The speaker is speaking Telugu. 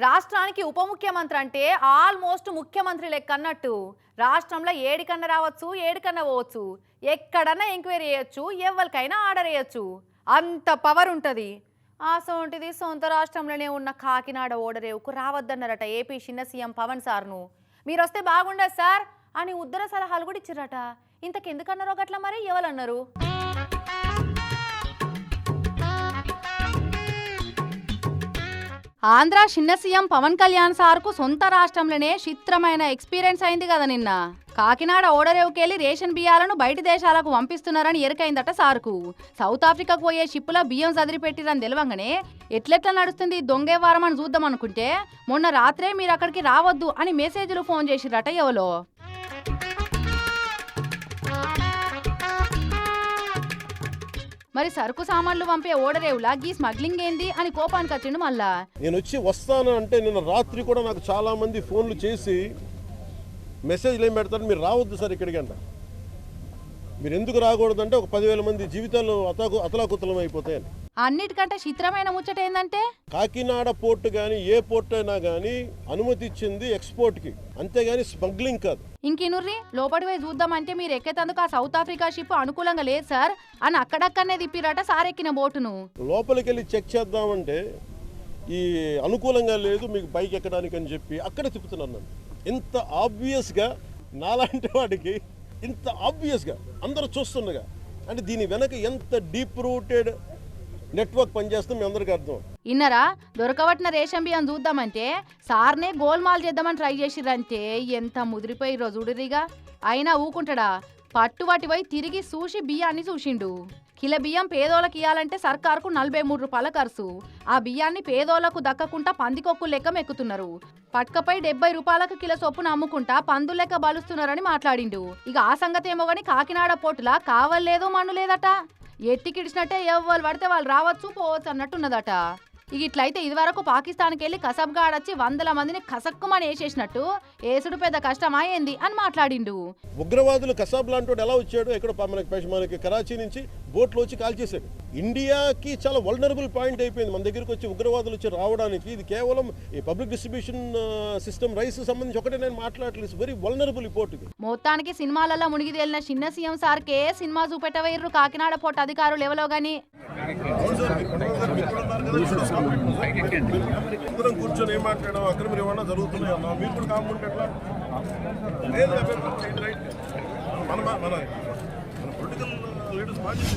రాష్ట్రానికి ఉప ముఖ్యమంత్రి అంటే ఆల్మోస్ట్ ముఖ్యమంత్రి లెక్క అన్నట్టు. రాష్ట్రంలో ఏడికన్నా రావచ్చు, ఏడికన్నా పోవచ్చు, ఎక్కడన్నా ఎంక్వైరీ చేయొచ్చు, ఎవరికైనా ఆర్డర్ చేయొచ్చు, అంత పవర్ ఉంటుంది. సొంటిది సొంత రాష్ట్రంలోనే ఉన్న కాకినాడ ఓడరేవుకు రావద్దన్నారట ఏపీ చిన్న సీఎం పవన్ సార్ను. మీరు వస్తే బాగుండదు సార్ అని ఉత్తర సలహాలు కూడా ఇచ్చిరట. ఇంతకెందుకన్నారో గట్ల మరి ఎవరన్నారు? ఆంధ్ర చిన్న సీఎం పవన్ కళ్యాణ్ సార్కు సొంత రాష్ట్రంలోనే చిత్రమైన ఎక్స్పీరియన్స్ అయింది కదా నిన్న. కాకినాడ ఓడరేవుకెళ్లి రేషన్ బియ్యాలను బయటి దేశాలకు పంపిస్తున్నారని ఎరుకైందట సార్కు. సౌత్ ఆఫ్రికాకు పోయే షిప్పులో బియ్యం చదిరిపెట్టిరని తెలవంగానే ఎట్లెట్లా నడుస్తుంది దొంగే వారం అని చూద్దాం అనుకుంటే మొన్న రాత్రే మీరు అక్కడికి రావద్దు అని మెసేజ్లు ఫోన్ చేసిరట ఎవలో. మరి సరుకు సామాన్లు పంపే ఓడరేవులా గీ స్మగ్లింగ్ ఏంది అని కోపానికి వచ్చిండు మళ్ళా. నేను వచ్చి వస్తాను అంటే నిన్న రాత్రి కూడా నాకు చాలా మంది ఫోన్లు చేసి మెసేజ్లు ఏం పెడతారు, మీరు రావద్దు సార్ ఇక్కడికి అంట. మీరు ఎందుకు రాకూడదంటే ఒక 10,000 మంది జీవితాలు అతలాకుతలం అయిపోతాయని. అన్నిటికంటే చిత్రమైన ముచ్చట ఏంటంటే కాకినాడ పోర్టు కానీ ఏ పోర్ట్ అయినా కానీ అనుమతి ఇచ్చింది ఎక్స్పోర్ట్కి, అంతేగాని స్మగ్లింగ్ కాదు. ఇంకినుర్రి లోపలి పోయి చూద్దామంటే మీరు ఎక్కేతందుకు ఆ సౌత్ ఆఫ్రికా షిప్ అనుకూలంగా లేదు సార్ అని అక్కడక్కడనే తిప్పిరట సార్ ఎక్కిన బోటును. లోపలికి వెళ్ళి చెక్ చేద్దామంటే ఈ అనుకూలంగా లేదు మీకు బైక్ ఎక్కడానికి అని చెప్పి అక్కడ తిప్పుతున్నాను. ఇంత ఆబ్వియస్గా నాలాంటి వాడికి ఇంత ఆబ్వియస్గా అందరూ చూస్తుండగా అంటే దీని వెనక ఎంత డీప్ రూటెడ్ నెట్వర్క్ పనిచేస్తాం మీ అందరికీ అర్థం. ఇన్నరా దొరకబట్టిన రేషన్ బియ్యం చూద్దామంటే సార్నే గోల్మాల్ చేద్దామని ట్రై చేసిరంటే ఎంత ముదిరిపోయి రోజుడిరిగా. అయినా ఊకుంటాడా, పట్టుబట్టి పోయి తిరిగి చూసి బియ్యాన్ని చూసిండు. కిలో బియ్యం పేదోళ్ళకి ఇవ్వాలంటే సర్కారుకు 43 రూపాయల ఖర్చు. ఆ బియ్యాన్ని పేదోళ్లకు దక్కకుండా పందికొక్కులు లెక్క మెక్కుతున్నారు. పట్కపై 70 రూపాయలకు కిలో చొప్పున అమ్ముకుంటా పందుల లెక్క బలుస్తున్నారని మాట్లాడిండు. ఇక ఆ సంగతి ఏమో గాని కాకినాడ పోర్టులా కావల్లేదు మన్ను లేదట. ఎట్టికిడిచినట్టే ఎవరు పడితే వాళ్ళు రావచ్చు పోవచ్చు అన్నట్టున్నదట. ఇక ఇట్లయితే ఇదివరకు పాకిస్తాన్కి వెళ్ళి కసబ్గాడొచ్చి 100 మందిని కసక్కుమని వేసేసినట్టు ఏసుడు పెద్ద కష్టమా ఏంది అని మాట్లాడిండు. ఉగ్రవాదులు కసాబ్ లాంటి ఎలా వచ్చాడు, ఎక్కడ మనకి కరాచీ నుంచి బోట్లో వచ్చి కాల్ చేశాడు. ఇండియాకి చాలా వల్నరబుల్ పాయింట్ అయిపోయింది మన దగ్గరికి వచ్చి ఉగ్రవాదులు వచ్చి రావడానికి. ఇది కేవలం ఈ పబ్లిక్ డిస్ట్రిబ్యూషన్ సిస్టమ్ రైస్ సంబంధించి ఒకటే నేను మాట్లాడలేదు. వెరీ వల్నరబుల్ రిపోర్ట్ ఇది. మొత్తానికి సినిమాలలో మునిగి తేలిన చిన్న సీఎం సార్కే సినిమా చూపెట్టవేర్రు కాకినాడ పోర్టు అధికారులు ఎవరో గాని. అందరం కూర్చొని ఏం మాట్లాడడం అక్కడ మీరు ఏమన్నా జరుగుతున్నాయి అన్నా మీరు కూడా కాకుండా ఎట్లా లేదు మన పొలిటికల్ లీడర్స్ బాధ్యత